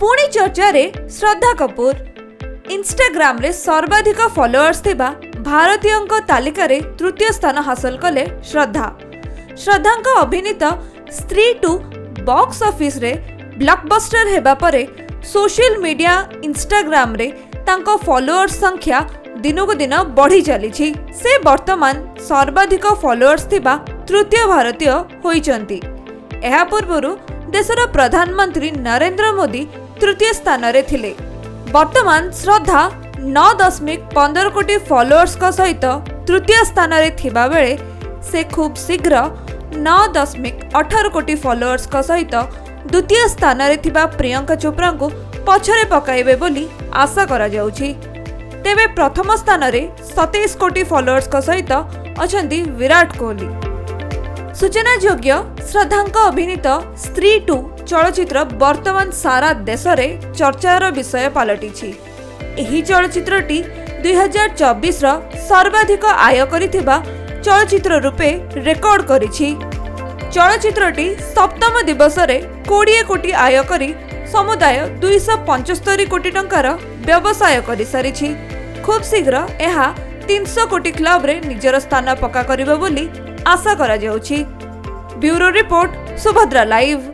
पुणी चर्चा रे श्रद्धा कपूर इंस्टाग्राम रे सर्वाधिक फॉलोअर्स थिबा भारतीय तालिका रे तृतीय स्थान हासिल कले श्रद्धा अभिनीत स्त्री 2 बॉक्स ऑफिस रे ब्लॉकबस्टर हेबा परे सोशल मीडिया इंस्टाग्राम रे तांको फॉलोअर्स संख्या दिनकु दिन बढ़ी चली। से वर्तमान सर्वाधिक फॉलोअर्स थिबा तृतीय भारतीय होइचंती। एहा पूर्वरु देशर प्रधानमंत्री नरेंद्र मोदी तृतीय स्थान रे थिले। वर्तमान श्रद्धा 9.15 कोटी फॉलोअर्स का सहित तृतीय स्थान रे थिबा बेले से खूब शीघ्र 9.18 कोटी फॉलोअर्स का सहित द्वितीय स्थान रे थिबा प्रियंका चोप्रा को पछरे पकाइबे बोली आशा करा जाउछि। तेबे प्रथम स्थान रे 27 कोटी फॉलोअर्स का सहित अछंती विराट कोहली। सूचना योग्य श्रद्धांक अभिनीत स्त्री 2 चलचित्र वर्तमान सारा देश रे चर्चार विषय पलटिछि। एही चलचित्रटी 2024 रो सर्वाधिक आय करिथिबा चलचित्र रूपे रेकर्ड करिछि। चलचित्रटी सप्तम दिवस रे 20 कोटी आय करी समुदाय 275 कोटी टंकार व्यवसाय करि सारिछि। खूब शीघ्र एहा 300 कोटी क्लब रे निजर स्थान पक्का करिबो बोली आशा करा जाउछि। Bureau report Subhadra live.